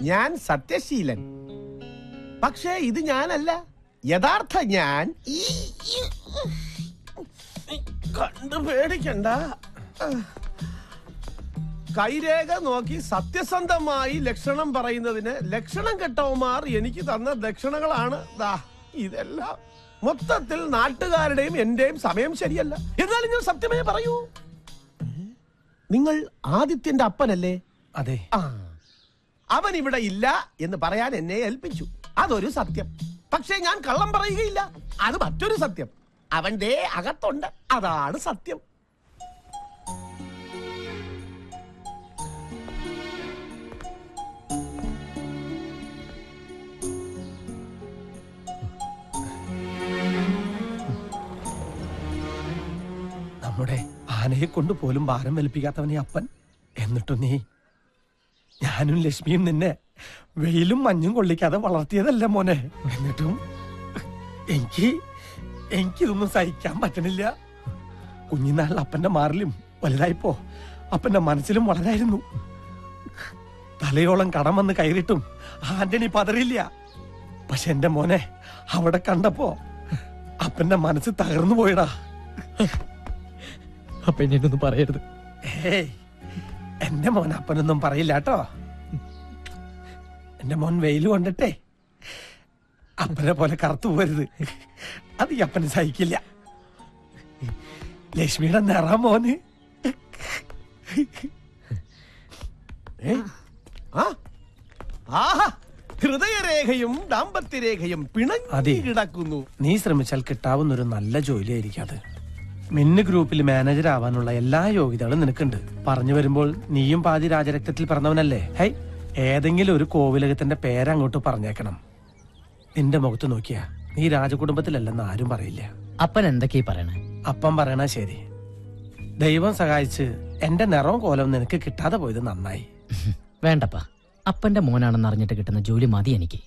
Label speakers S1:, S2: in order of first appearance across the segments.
S1: ഞാൻ സത്യശീലൻ. പക്ഷേ ഇത് ഞാനല്ല. യഥാർത്ഥ ഞാൻ കണ്ടു പേടിക്കണ്ട. കൈരേഖ നോക്കി സത്യസന്ധമായി ലക്ഷണം പറയുന്നതിന് ലക്ഷണം കെട്ടവന്മാർ എനിക്ക് തന്ന ദക്ഷിണകളാണ് ഇതെല്ലാം. മൊത്തത്തിൽ നാട്ടുകാരുടെയും എന്റെയും സമയം ശരിയല്ല. എന്നാലും ഞാൻ സത്യമേ പറയൂ. നിങ്ങൾ ആദിത്യന്റെ അപ്പനല്ലേ?
S2: അതെ.
S1: അവൻ ഇവിടെ ഇല്ല എന്ന് പറയാൻ എന്നെ ഏൽപ്പിച്ചു. അതൊരു സത്യം. പക്ഷേ ഞാൻ കള്ളം പറയുകയില്ല. അത് മറ്റൊരു സത്യം. അവന്റെ അകത്തുണ്ട്. അതാണ് സത്യം.
S2: നമ്മുടെ ആനയെ കൊണ്ട് പോലും ഭാരം വലിപ്പിക്കാത്തവനെ അപ്പൻ. എന്നിട്ടും നീ, ഞാനും ലക്ഷ്മിയും നിന്നെ വെയിലും മഞ്ഞും കൊള്ളിക്കാതെ വളർത്തിയതല്ല മോനെ. എന്നിട്ടും എനിക്കിതൊന്നും സഹിക്കാൻ പറ്റണില്ല. കുഞ്ഞിനാളിൽ അപ്പന്റെ മാറിലും വലുതായിപ്പോ അപ്പന്റെ മനസ്സിലും വളരായിരുന്നു. തലയോളം കടം വന്ന് കയറിയിട്ടും ആന്റണി പതറിയില്ല. പക്ഷെ എന്റെ മോനെ അവിടെ കണ്ടപ്പോ അപ്പന്റെ മനസ്സ് തകർന്നു പോയടാ.
S3: അപ്പൊ എന്നൊന്നും പറയരുത്.
S2: എന്റെ മോൻ അപ്പനൊന്നും പറയില്ല കേട്ടോ. എന്റെ മോൻ വെയിൽ കൊണ്ടിട്ടെ അപ്പനെ പോലെ കറുത്തു പോരുത്. അത് ഈ അപ്പന് സഹിക്കില്ല. ലക്ഷ്മിയുടെ നിറ മോന്.
S1: ഹൃദയരേഖയും ദാമ്പത്യരേഖയും പിണങ്ങി കിടക്കുന്നു.
S2: നീ ശ്രമിച്ചാൽ കിട്ടാവുന്നൊരു നല്ല ജോലിയായിരിക്കും അത്. മിന്ന് ഗ്രൂപ്പിൽ മാനേജർ ആവാനുള്ള എല്ലാ യോഗ്യതകളും നിനക്കുണ്ട്. പറഞ്ഞു വരുമ്പോൾ നീയും പാതി രാജരക്തത്തിൽ പറഞ്ഞവനല്ലേ. ഹൈ, ഏതെങ്കിലും ഒരു കോവിലകത്തിന്റെ പേരങ്ങോട്ട് പറഞ്ഞേക്കണം. നിന്റെ മുഖത്ത് നോക്കിയാ നീ രാജകുടുംബത്തിലല്ലെന്ന് ആരും പറയില്ല.
S3: അപ്പൻ എന്തൊക്കെയാ പറയണേ?
S2: അപ്പം പറയണ ശരി. ദൈവം സഹായിച്ച് എന്റെ നിറവും കോലവും നിനക്ക് കിട്ടാതെ പോയത് നന്നായി.
S3: വേണ്ടപ്പാ, അപ്പന്റെ മോനാണെന്ന് അറിഞ്ഞിട്ട് കിട്ടുന്ന ജോലി മതി എനിക്ക്.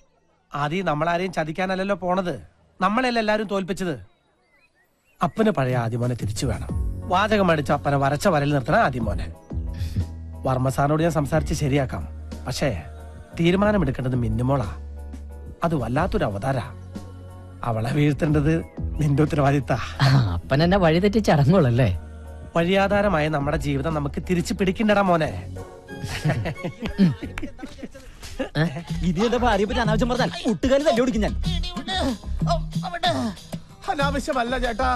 S2: ആദ്യം നമ്മളാരെയും ചതിക്കാനല്ലല്ലോ പോണത്. നമ്മളെല്ലാം എല്ലാരും തോൽപ്പിച്ചത്. അപ്പന് പഴയ ആദ്യമോനെ തിരിച്ചു വേണം. വാചകം അടിച്ച അപ്പനെ വരച്ച വരയിൽ നിർത്തണം ആദ്യമോനെ. വർമ്മസാറിനോട് ഞാൻ സംസാരിച്ച് ശരിയാക്കാം. പക്ഷേ തീരുമാനമെടുക്കേണ്ടത് മിന്നുമോളാ. അത് വല്ലാത്തൊരു അവതാര. അവളെ വീഴ്ത്തേണ്ടത് നിന്റെ ഉത്തരവാദിത്ത.
S3: അപ്പൻ എന്നെ വഴി തെറ്റിച്ച് അടങ്ങുള്ളല്ലേ?
S2: വഴിയാധാരമായ നമ്മുടെ ജീവിതം നമുക്ക് തിരിച്ചു പിടിക്കണ്ടടാ മോനെ.
S3: ഇത് എന്റെ ഭാര്യയെ പറ്റി അനാവശ്യം പറഞ്ഞാൽ ഒട്ടുകാലം തല്ലി ഓടിക്കും ഞാൻ.
S1: അനാവശ്യമല്ല ചേട്ടാ.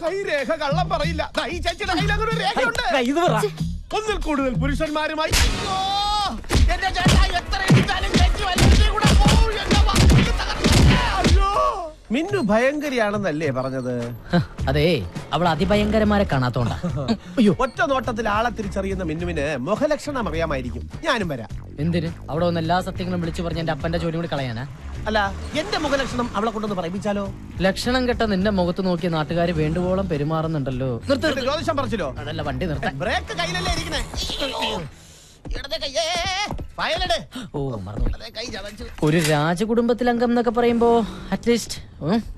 S1: കൈരേഖ കള്ളം പറയില്ല. ഈ ചേച്ചിയുടെ കയ്യിൽ അങ്ങനെ ഒരു രേഖയുണ്ട്. ഒന്നിൽ കൂടുതൽ പുരുഷന്മാരുമായി. മിന്നു ഭയങ്കരിയാണെന്നല്ലേ പറഞ്ഞത്?
S3: അതെ, അവൾ അതിഭയങ്കരമാരെ കാണാത്തോണ്ടാ.
S1: ഒറ്റ നോട്ടത്തിൽ ആളെ തിരിച്ചറിയുന്ന മിന്നുവിന് മുഖലക്ഷണം അറിയാമായിരിക്കും. ഞാനും വരാം.
S3: എന്തിന്? അവിടെ വന്ന് എല്ലാ സത്യങ്ങളും വിളിച്ചു പറഞ്ഞ എന്റെ അപ്പന്റെ ജോലി കൂടി കളയാനാ?
S1: അല്ല, എന്റെ മുഖലക്ഷണം അവളെ കൊണ്ടൊന്ന് പറയിപ്പിച്ചാലോ?
S3: ലക്ഷണം കെട്ട നിന്റെ മുഖത്ത് നോക്കിയ നാട്ടുകാര് വേണ്ടുവോളം പെരുമാറുന്നുണ്ടല്ലോ.
S1: ജ്യോതിഷം പറിച്ചില്ലോ?
S3: അതല്ല, വണ്ടി നിർത്താൻ.
S1: ബ്രേക്ക് കയ്യിലല്ലേ ഇരിക്കണേ?
S3: ഓ, ഒരു രാജകുടുംബത്തിലംഗം എന്നൊക്കെ പറയുമ്പോ അറ്റ്ലീസ്റ്റ്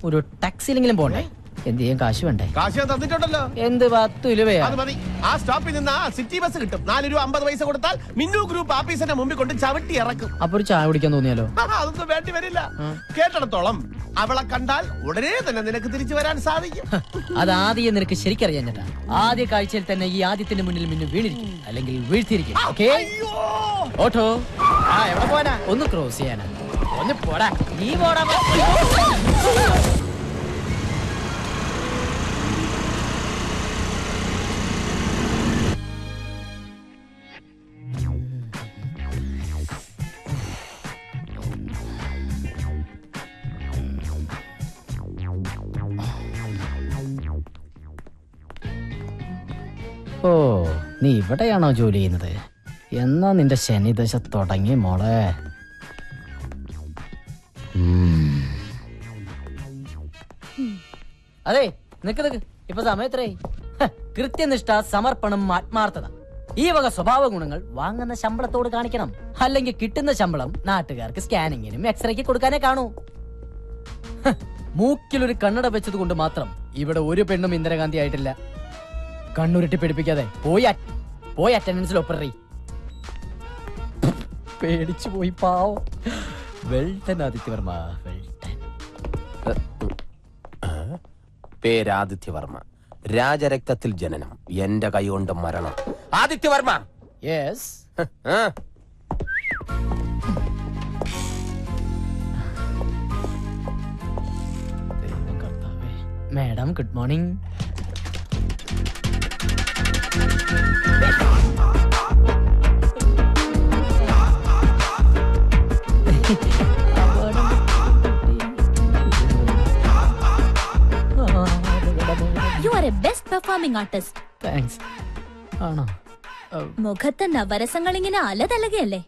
S3: ഒരു ടാക്സിയിലെങ്കിലും പോണ്ടേ? എന്ത് ചെയ്യാൻ കാശ് വേണ്ടേ?
S1: കാശ് തന്നിട്ടുണ്ടല്ലോ.
S3: എന്ത് 10 രൂപയാ?
S1: അത് മതി. ആ സ്റ്റോപ്പിൽ നിന്ന് സിറ്റി ബസ് കിട്ടും. 4 രൂപ 50 പൈസ കൊടുത്താൽ മിന്നു ഗ്രൂപ്പ് ഓഫീസിന്റെ മുമ്പിൽ കൊണ്ട് ചവിട്ടി ഇറക്കും.
S3: അപ്പൊ ഒരു ചായ കുടിക്കാൻ തോന്നിയാലോ?
S1: അതൊന്നും വേണ്ടി വരില്ല. കേട്ടിടത്തോളം അവളെ കണ്ടാൽ ഉടനെ തന്നെ നിനക്ക് തിരിച്ചു വരാൻ സാധിക്കും.
S3: അത് ആദ്യം നിനക്ക് ശരിക്കറിയാൻ ചേട്ടാ. ആദ്യ കാഴ്ചയിൽ തന്നെ ഈ ആദ്യത്തിന്റെ മുന്നിൽ മിന്നു വീണിരിക്കും, അല്ലെങ്കിൽ വീഴ്ത്തിയിരിക്കും. ഓട്ടോ എവിടെ പോവാനാ? ഒന്ന് ക്രോസ് ചെയ്യാനാ. ഒന്ന് പോടാ. നീ പോടാ. ഓ, നീ ഇവിടെയാണോ ജോലി ചെയ്യുന്നത്? എന്നാ നിന്റെ ശനിദശ തുടങ്ങി മോളെ. അതെ, നിക്ക്. ഇപ്പൊ സമയത്രേ? കൃത്യനിഷ്ഠ, സമർപ്പണം, ആത്മാർത്ഥത, ഈ വക സ്വഭാവ ഗുണങ്ങൾ വാങ്ങുന്ന ശമ്പളത്തോട് കാണിക്കണം. അല്ലെങ്കിൽ കിട്ടുന്ന ശമ്പളം നാട്ടുകാർക്ക് സ്കാനിങ്ങിനും എക്സ്റേക്ക് കൊടുക്കാനേ കാണൂ. മൂക്കിലൊരു കണ്ണട വെച്ചത് കൊണ്ട് മാത്രം ഇവിടെ ഒരു പെണ്ണും ഇന്ദിരാഗാന്ധി ആയിട്ടില്ല. കണ്ണുരുട്ടി പിടിപ്പിക്കാതെ പോയി അറ്റൻഡൻസിൽ ഒപ്പറി. പേടിച്ചു പോയി പാവം. Welton Adityavarma, Welton.
S4: പേരാദിത്യവർമ്മ, രാജരക്തത്തിൽ ജനനം, എന്റെ കൈകൊണ്ട് മരണം. Adityavarma.
S3: Yes. Madam good morning.
S5: You are a best performing artist.
S3: Thanks. ആണോ?
S5: മുഖത്ത് നവരസങ്ങൾ ഇങ്ങനെ അലതലകയല്ലേ?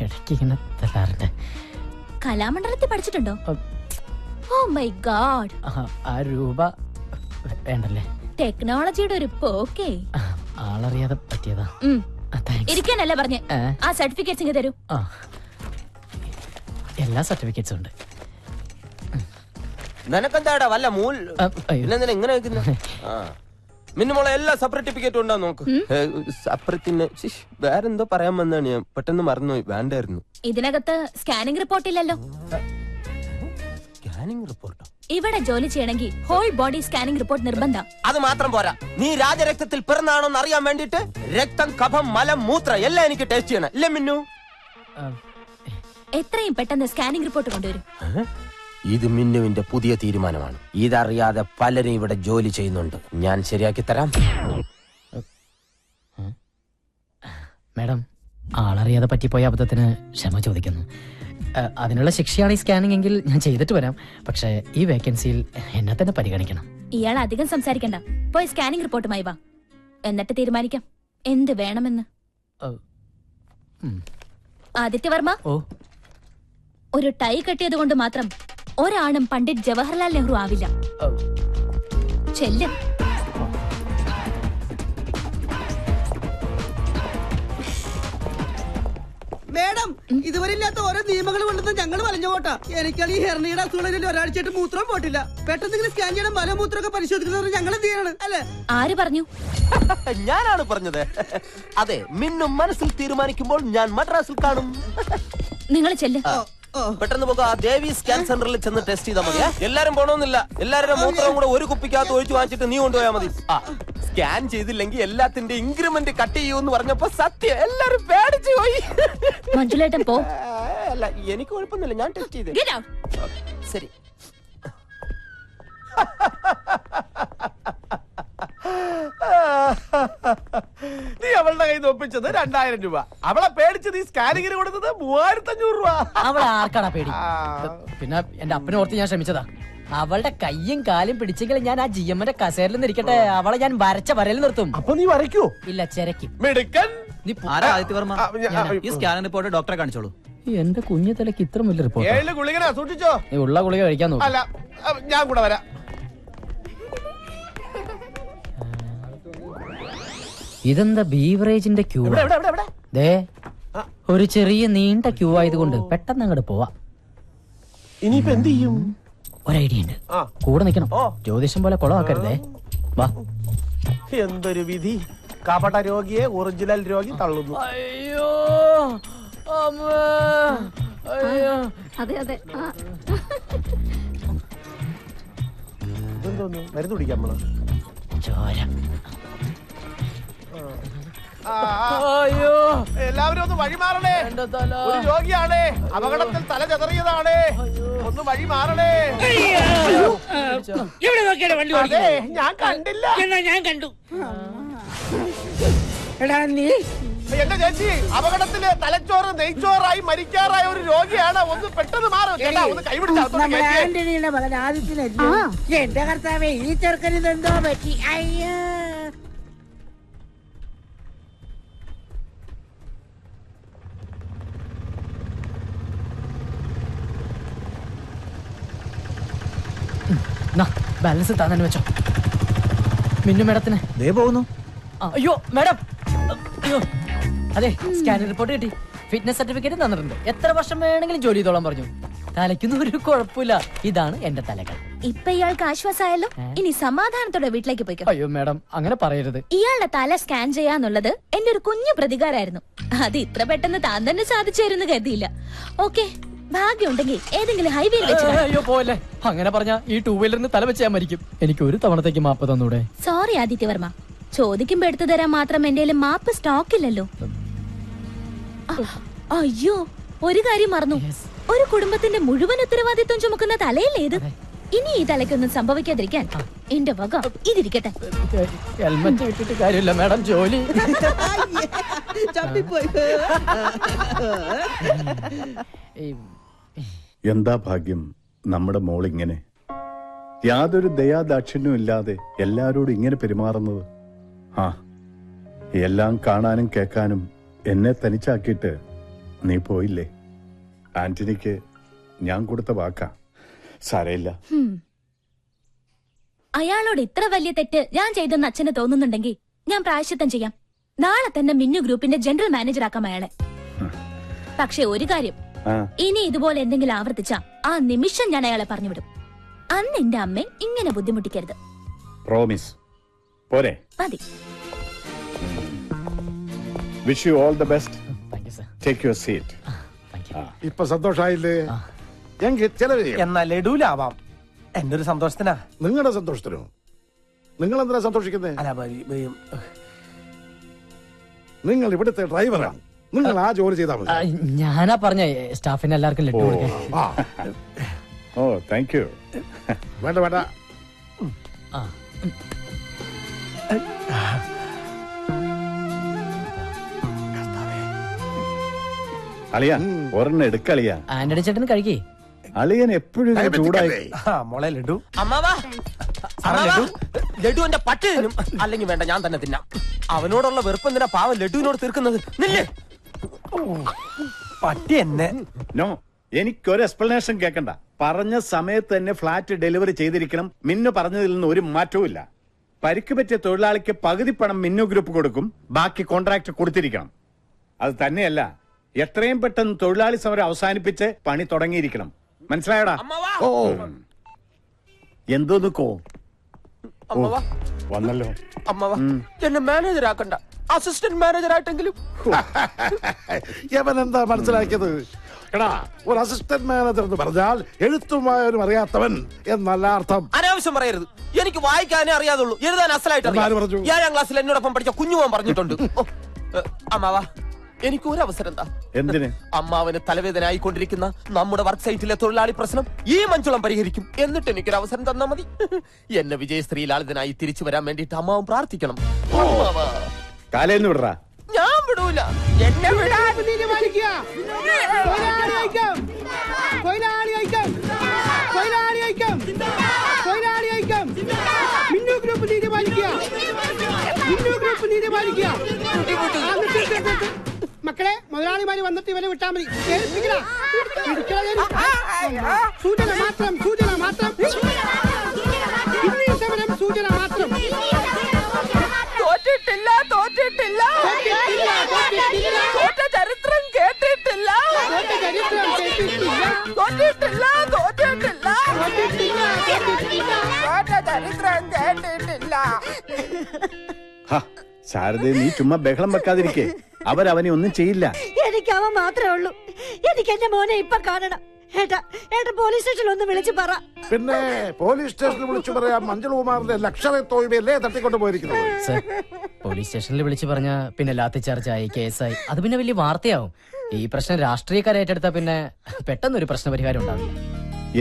S3: ഇടയ്ക്ക് ഇങ്ങനെ തല്ലാറുണ്ട്.
S5: കലാമണ്ഡലത്തിൽ പഠിച്ചിട്ടുണ്ടോ? Oh my god.
S3: ആ രൂപ വേണ്ടല്ലേ?
S5: ടെക്നോളജിയുടെ ഒരു പോക്കേ.
S3: ആളറിയാതെ പറ്റിയതാ.
S5: ഇരിക്കാനല്ല പറഞ്ഞേ. ആ സർട്ടിഫിക്കറ്റ്സ് ഇങ്ങ് തരൂ.
S3: എല്ലാ സർട്ടിഫിക്കറ്റ്സും ഉണ്ട്.
S4: നിനക്കെന്താടാ വല്ല മൂൽ ഇങ്ങനെ മിന്നുമോളെ എല്ലാ സർട്ടിഫിക്കറ്റും ഉണ്ടാ നോക്ക്. സപ്രത്തിന് വേറെന്തോ പറയാൻ വന്നാണ് ഞാൻ പെട്ടെന്ന് മറന്നുപോയി. വേണ്ടായിരുന്നു.
S5: ഇതിനകത്ത് സ്കാനിംഗ് റിപ്പോർട്ട് ഇല്ലല്ലോ.
S4: സ്കാനിംഗ് റിപ്പോർട്ടോ?
S5: ഇവിടെ ജോലി ചെയ്യണമെങ്കിൽ ഹോൾ ബോഡി സ്കാനിംഗ് റിപ്പോർട്ട് നിർബന്ധം.
S4: അത് മാത്രം പോരാ, നീ രാജരക്തത്തിൽ പിറന്നാണോന്ന് അറിയാൻ വേണ്ടിട്ട് രക്തം, കഫം, മലം, മൂത്ര എല്ലാം എനിക്ക് ടെസ്റ്റ് ചെയ്യണം. ഇല്ലേ മിന്നു?
S5: എത്രയും പെട്ടെന്ന് സ്കാനിംഗ് റിപ്പോർട്ട് കൊണ്ടുവരും.
S4: ഇത് മിന്നുവിന്റെ പുതിയ തീരുമാനമാണ്. ഇതറിയാതെ പലരും ഇവിടെ ജോലി ചെയ്യുന്നുണ്ട്. ഞാൻ ശരിയാക്കി തരാം.
S3: മാഡം, ആളറിയാതെ പറ്റിപ്പോയ അബദ്ധത്തിന് ക്ഷമ ചോദിക്കുന്നു. അതിനുള്ള ശിക്ഷയാണ് ഈ സ്കാനിംഗ് എങ്കിൽ ഞാൻ ചെയ്തിട്ട് വരാം. പക്ഷേ ഈ വേക്കൻസിയിൽ എന്നെ തന്നെ പരിഗണിക്കണം.
S5: ഇയാൾ അധികം സംസാരിക്കണ്ട. പോയി സ്കാനിംഗ് റിപ്പോർട്ടുമായി വാ. എന്നിട്ട് തീരുമാനിക്കാം എന്ത് വേണമെന്ന്. ആദിത്യവർമ്മ, ഒരു ടൈ കെട്ടിയത് കൊണ്ട് മാത്രം ഒരാണും പണ്ഡിറ്റ് ജവഹർലാൽ നെഹ്റു ആവില്ല. ചെല്ല്.
S6: മേഡം, ഇതുവരെ ഇല്ലാത്ത ഓരോ നിയമങ്ങൾ കൊണ്ടൊന്നും ഞങ്ങൾ വലഞ്ഞു പോട്ടാ. എനിക്കാണ് ഈ ഹെർണിയുടെ അസുഖങ്ങളിൽ ഒരാഴ്ചയായിട്ട് മൂത്രം പോട്ടില്ല. പെട്ടെന്ന് ഇങ്ങനെ സ്കാൻ ചെയ്യണം, മലമൂത്രമൊക്കെ പരിശോധിക്കുന്നത് ഞങ്ങൾ എന്ത് ചെയ്യണം അല്ലേ?
S5: ആര് പറഞ്ഞു?
S4: ഞാനാണ് പറഞ്ഞത്. അതെ, മിന്നും മനസ്സിൽ തീരുമാനിക്കുമ്പോൾ ഞാൻ മദ്രാസിൽ കാണും.
S5: നിങ്ങൾ ചെല്ല്.
S4: പെട്ടെന്ന് പോകാം. ദേവി സ്കാൻ സെന്ററിൽ ചെന്ന് ടെസ്റ്റ് ചെയ്താൽ മതിയാ. എല്ലാരും പോണമെന്നില്ല. എല്ലാവരുടെ മൂത്രവും കൂടെ ഒരു കുപ്പിക്കകത്ത് ഒഴിച്ചു വാങ്ങിച്ചിട്ട് നീ കൊണ്ടുപോയാൽ മതി. സ്കാൻ ചെയ്തില്ലെങ്കിൽ എല്ലാത്തിന്റെ ഇൻക്രിമെന്റ് കട്ട് ചെയ്യൂന്ന് പറഞ്ഞപ്പോ സത്യം എല്ലാരും പേടിച്ചു പോയി.
S5: മഞ്ജുലേട്ടൻ പോ.
S4: അല്ല, എനിക്ക് കുഴപ്പമൊന്നുമില്ല. ഞാൻ ടെസ്റ്റ് ചെയ്തേ. ശരി.
S1: നീ അവളുടെ കയ്യിൽ നിന്ന് ഒപ്പിച്ചത് 2000 രൂപ. അവളെ പേടിച്ച് നീ സ്കാനിങ്ങിന് കൊടുത്തത് 3500 രൂപ.
S3: അവളെ ആർക്കാടാ പേടി? പിന്നെ എന്റെ അപ്പനെ ഓർത്ത് ഞാൻ ശ്രമിച്ചതാ. അവളുടെ കയ്യും കാലും പിടിച്ചെങ്കിലും ഞാൻ ആ GM-ന്റെ കസേരയിൽ നിന്നിരിക്കട്ടെ. അവളെ ഞാൻ വരച്ച വരയിൽ നിർത്തും.
S1: അപ്പൊ നീ വരയ്ക്കൂ?
S3: ഇല്ല, ചെരക്കും.
S1: മിടുക്കൻ.
S7: ആദിത്യവർമ്മ, ഈ സ്കാനിംഗ് റിപ്പോർട്ട് ഡോക്ടറെ കാണിച്ചോളൂ.
S3: എന്റെ കുഞ്ഞു തലക്ക് ഇത്ര വലിയ റിപ്പോർട്ട്.
S1: 7 ഗുളികനാ, സൂക്ഷിച്ചോ.
S3: നീ ഉള്ള ഗുളിക കഴിക്കാൻ നോക്കും.
S1: അല്ല, ഞാൻ കൂടെ വരാം.
S3: ഇതെന്താ ബീവറേജിന്റെ ക്യൂ? ദേ, ഒരു ചെറിയ നീണ്ട ക്യൂ ആയതുകൊണ്ട് പെട്ടെന്ന് അങ്ങോട്ട് പോവാ.
S1: ഇനിയിപ്പോ എന്ത് ചെയ്യും?
S3: ഒരു ഐഡിയ ഉണ്ട്. കൂടെ നിക്കണം. ജ്യോതിഷം പോലെ കുളമാക്കരുതേ. വാ.
S1: എന്തൊരു വിധി! കപട രോഗിയെ ഒറിജിനൽ രോഗി തള്ളുന്നു.
S3: അയ്യോ, അയ്യോ.
S5: അതെ അതെ.
S1: ഇതെന്തോന്നു? മരുന്ന് കുടിക്കാൻ പോണോ?
S3: ചോര.
S1: അയ്യോ, എല്ലാവരും ഒന്ന് വഴി മാറണേ. ഒരു രോഗിയാണ്, അപകടത്തിൽ തല ചെതറിയതാണ്. ഒന്ന് വഴി മാറണേ. അതെ, ഞാൻ കണ്ടില്ല.
S6: ഞാൻ കണ്ടു. എടാ നീ
S1: എന്റെ ചേച്ചി, അപകടത്തില് തലച്ചോറ് നെയ്ച്ചോറായി മരിക്കാറായ ഒരു രോഗിയാണ്. ഒന്ന് പെട്ടെന്ന് മാറും. ഒന്ന്
S6: ആന്റണിയുടെ മകൻ ആദിത്യനല്ലേ? എന്റെ കർത്താവേ, ഈ ചെറുക്കന് ഇതെന്തോ പറ്റി? അയ്യോ.
S3: ബാലൻസ് തന്നെ വെച്ചോ. മിന്നു മേഡത്തിന്
S7: പോകുന്നു.
S3: അയ്യോ മേഡം, അയ്യോ. അതെ, സ്കാനിംഗ് റിപ്പോർട്ട് കിട്ടി. ഫിറ്റ്നസ് സർട്ടിഫിക്കറ്റ് തന്നിട്ടുണ്ട്. എത്ര വർഷം വേണമെങ്കിലും ജോലി ചെയ്തോളാൻ പറഞ്ഞു. തലയ്ക്കൊന്നും ഒരു കുഴപ്പമില്ല. ഇതാണ് എന്റെ തലകൾ.
S5: ഇപ്പൊ ഇയാൾക്ക് ആശ്വാസമായല്ലോ. ഇനി സമാധാനത്തോടെ വീട്ടിലേക്ക് പോയിക്കോ.
S3: അയ്യോ മാഡം, അങ്ങനെ പറയരുത്.
S5: ഇയാളുടെ തല സ്കാൻ ചെയ്യാന്നുള്ളത് എന്റെ ഒരു കുഞ്ഞു പ്രതികാരായിരുന്നു. അത് ഇത്ര പെട്ടെന്ന് താൻ തന്നെ സാധിച്ചു കരുതിയില്ല. ഓക്കെ, ഭാഗ്യമുണ്ടെങ്കിൽ ഏതെങ്കിലും ഹൈവേയിൽ വെച്ച്
S3: അയ്യോ പോലെ, അങ്ങനെ പറഞ്ഞാ ഈ ടൂ വീലറിന് തല വെച്ച് ഞാൻ മരിക്കും. എനിക്ക് ഒരു തവണത്തേക്ക് മാപ്പ് തന്നൂടെ?
S5: സോറി ആദിത്യവർമ്മ, ചോദിക്കുമ്പോ എടുത്തു തരാൻ മാത്രം എന്റെ മാപ്പ് സ്റ്റോക്കില്ലല്ലോ. അയ്യോ, ഒരു കാര്യം മറന്നു. ഒരു കുടുംബത്തിന്റെ മുഴുവൻ ഉത്തരവാദിത്വം ചുമക്കുന്ന തലയിലേത്. ഇനി ഈ തലയ്ക്കൊന്നും സംഭവിക്കാതിരിക്കാൻ എന്റെ വക ഇതിരിക്കട്ടെ.
S3: ഹെൽമെറ്റ് ഇട്ടിട്ട് കാര്യമില്ല മാഡം, ജോലി.
S6: ചപ്പിപ്പോയി.
S8: എന്താ ഭാഗ്യം നമ്മുടെ മോളിങ്ങനെ യാതൊരു ദയാദാക്ഷിണ്യവും ഇല്ലാതെ എല്ലാരോടും ഇങ്ങനെ പെരുമാറുന്നത്. ആ, എല്ലാം കാണാനും കേൾക്കാനും എന്നെ തനിച്ചാക്കിയിട്ട് നീ പോയില്ലേ? ആന്റണിക്ക് ഞാൻ കൊടുത്ത വാക്കാ. സാരയില്ല.
S5: അയാളോട് ഇത്ര വലിയ തെറ്റ് ഞാൻ ചെയ്തെന്ന് അച്ഛന് തോന്നുന്നുണ്ടെങ്കിൽ ഞാൻ പ്രായശ്ചിത്തം ചെയ്യാം. നാളെ തന്നെ മിന്നു ഗ്രൂപ്പിന്റെ ജനറൽ മാനേജർ ആക്കാം അയാളെ. പക്ഷെ ഒരു കാര്യം, ഇനി ഇതുപോലെ എന്തെങ്കിലും ആവർത്തിച്ചാ ആ നിമിഷം ഞാൻ അയാളെ പറഞ്ഞുവിടും. അന്ന് എന്റെ അമ്മ ഇങ്ങനെ ബുദ്ധിമുട്ടിക്കരുത്.
S8: പ്രോമിസ്. പോരെ?
S5: മതി.
S8: Wish you all the best. Take your seat.
S9: ഇപ്പൊ സന്തോഷായില്ലേ? എങ്കിൽ ചെലവ്
S2: എന്നാ ലഡൂലാവാം. എന്റെ ഒരു സന്തോഷത്തിനാ.
S9: നിങ്ങളുടെ സന്തോഷത്തിനോ? നിങ്ങൾ എന്തിനാ സന്തോഷിക്കുന്നേ?
S2: അല്ല,
S9: നിങ്ങൾ ഇവിടുത്തെ ഡ്രൈവറാണ്. നിങ്ങൾ ആ ജോലി ചെയ്താൽ മതി.
S3: ഞാനാ പറഞ്ഞ സ്റ്റാഫിന് എല്ലാവർക്കും ലഡു കൊടുക്കാൻ.
S8: ഓ, താങ്ക് യു.
S9: വേണ്ട വേണ്ട.
S8: അളിയാ, ഒരെണ്ണം എടുക്കളിയാ.
S3: ആന്റണി ചേട്ടൻ കഴിക്കേ.
S8: അളിയൻ എപ്പോഴും ചൂടായി.
S2: മോളെ ലഡു.
S4: അമ്മാവാ, ലഡു എന്റെ പട്ടി തിന്നും. അല്ലെങ്കിൽ വേണ്ട, ഞാൻ തന്നെ തിന്നാം. അവനോടുള്ള വെറുപ്പ് എന്തിനാ പാവം ലഡുവിനോട് തീർക്കുന്നത്? നില്ലേ
S2: പട്ടി എന്നെ.
S8: നോ, എനിക്കൊരു എക്സ്പ്ലനേഷൻ കേൾക്കണ്ട. പറഞ്ഞ സമയത്ത് തന്നെ ഫ്ലാറ്റ് ഡെലിവറി ചെയ്തിരിക്കണം. മിന്നു പറഞ്ഞതിൽ നിന്ന് ഒരു മാറ്റവും ഇല്ല. പരിക്ക് പറ്റിയ തൊഴിലാളിക്ക് പകുതി പണം മിന്നു ഗ്രൂപ്പ് കൊടുക്കും, ബാക്കി കോൺട്രാക്ട് കൊടുത്തിരിക്കണം. അത് തന്നെയല്ല, എത്രയും പെട്ടെന്ന് തൊഴിലാളി സമരം അവസാനിപ്പിച്ച് പണി തുടങ്ങിയിരിക്കണം. മനസ്സിലായടാ?
S9: ഓ,
S8: എന്തോ നിക്കോ
S4: അമ്മവാ,
S8: വന്നല്ലോ.
S4: അമ്മവാ, എന്നെ മാനേജർ ആക്കണ്ട, അസിസ്റ്റന്റ് മാനേജർ ആയിട്ടെങ്കിലും.
S9: യവൻ എന്താ മനസ്സിലാക്കിയത്? എടാ, ഒരു അസിസ്റ്റന്റ് മാനേജർ എന്ന് പറഞ്ഞാൽ എഴുത്തും വായനും അറിയാത്തവൻ എന്നല്ല അർത്ഥം.
S4: അനാവശ്യം പറയരുത്. എനിക്ക് വായിക്കാനേ അറിയാതുള്ളൂ, എഴുതാൻ അസലായിട്ട് അറിയാം. 7ാം ക്ലാസ്സിൽ എന്നോടൊപ്പം പഠിച്ച കുഞ്ഞുമോൻ പറഞ്ഞിട്ടുണ്ട്. അമ്മാവാ, എനിക്ക് ഒരു അവസരം എന്താ?
S8: എന്തിന്?
S4: അമ്മാവന് തലവേദന ആയിക്കൊണ്ടിരിക്കുന്ന നമ്മുടെ വർക്ക് സൈറ്റിലെ തൊഴിലാളി പ്രശ്നം ഈ മഞ്ചുളം പരിഹരിക്കും. എന്നിട്ട് എനിക്കൊരു അവസരം തന്നാ മതി. എന്നെ വിജയശ്രീലാളിതനായി തിരിച്ചു വരാൻ വേണ്ടിട്ട് അമ്മാവൻ പ്രാർത്ഥിക്കണം.
S8: കാലേന്ന് വിടറാ.
S4: ഞാൻ വിടൂല. എന്നെ വിടാൻ
S6: തീരുമാനിക്കുക. തൊഴിലാളി ഐക്യം, തൊഴിലാളി ഐക്യം, തൊഴിലാളി ഐക്യം, തൊഴിലാളി ഐക്യം. മിന്നു ഗ്രൂപ്പ് തീരുമാനിക്കുക. മിന്നു ഗ്രൂപ്പ് തീരുമാനിക്കുക. മക്കളെ, മുതലാളിമാര് വന്നിട്ട് ഇവരെ വിട്ടാ മതി. സൂചന മാത്രം, സൂചന മാത്രം. ഇന്നീ സമരം സൂചന മാത്രം.
S4: തോറ്റിട്ടില്ല, തോറ്റിട്ടില്ല, തോറ്റ ചരിത്രം കേട്ടിട്ടില്ല, തോറ്റിട്ടില്ല, തോറ്റിട്ടില്ല, തോറ്റ ചരിത്രം കേട്ടിട്ടില്ല.
S8: ശാരദ, നീ ചുമ്മാ ബഹളം വെക്കാതിരിക്കേ. അവരവനെ ഒന്നും ചെയ്യില്ല.
S10: എനിക്ക് അവൻ മാത്രമേ ഉള്ളൂ. എനിക്ക് എന്റെ മോനെ ഇപ്പൊ കാണണം. ഏട്ടാ, പോലീസ് സ്റ്റേഷനിൽ ഒന്ന് വിളിച്ചു പറ.
S9: പിന്നെ പോലീസ് സ്റ്റേഷനിൽ വിളിച്ചു പറയാം. മഞ്ജുകുമാറിന്റെ ലക്ഷറി തോൽവിയല്ലേ തട്ടിക്കൊണ്ട് പോയിരിക്കുന്നത്.
S3: പോലീസ് സ്റ്റേഷനിൽ വിളിച്ചു പറഞ്ഞ പിന്നെ ലാത്തി ചാർജായി, കേസായി. അത് പിന്നെ വലിയ വാർത്തയാവും. ഈ പ്രശ്നം രാഷ്ട്രീയക്കാരെ ഏറ്റെടുത്താ പിന്നെ പെട്ടെന്നൊരു പ്രശ്ന പരിഹാരം ഉണ്ടാവില്ല.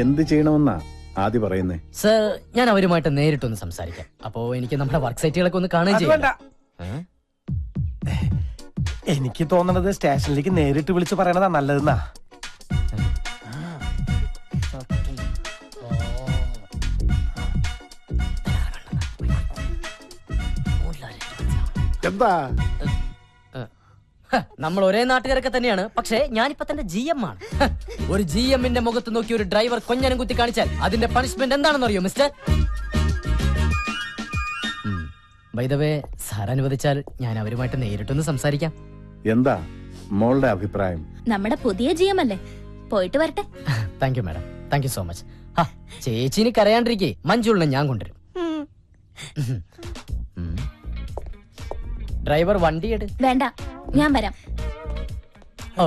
S8: എന്ത് ചെയ്യണമെന്നാ ആദ്യം പറയുന്നേ?
S3: സർ, ഞാൻ അവരുമായിട്ട് നേരിട്ടൊന്ന് സംസാരിക്കാം. അപ്പോ എനിക്ക് നമ്മുടെ വർക്ക് സൈറ്റുകളൊക്കെ ഒന്ന് കാണുകയും ചെയ്യാം.
S2: എനിക്ക് തോന്നണത് സ്റ്റേഷനിലേക്ക് നേരിട്ട് വിളിച്ചു പറയണതാ നല്ലതെന്നാ.
S9: എന്താ?
S3: നമ്മൾ ഒരേ നാട്ടുകാരൊക്കെ തന്നെയാണ്. പക്ഷേ ഞാനിപ്പോ തന്നെ GM ആണ്. ഒരു GM-ന്റെ മുഖത്ത് നോക്കി ഒരു ഡ്രൈവർ കൊഞ്ഞനം കുത്തി കാണിച്ചാൽ അതിന്റെ പണിഷ്മെന്റ് എന്താണെന്ന് അറിയോ mister? By the way, sir അനുവദിച്ചാൽ ഞാൻ അവരുമായിട്ട് നേരിട്ടൊന്ന് സംസാരിക്കാം.
S8: എന്താ മോളുടെ അഭിപ്രായം?
S5: നമ്മുടെ പുതിയ GM അല്ലേ, പോയിട്ട് വരട്ടെ.
S3: Thank you madam, thank you so much. ചേച്ചിന് കരയാണ്ടിരിക്കേ മഞ്ജുളിനെ ഞാൻ കൊണ്ടുവരും. ഡ്രൈവർ വണ്ടി എടു.
S5: വേണ്ട, ഞാൻ വരാം.
S3: ഓ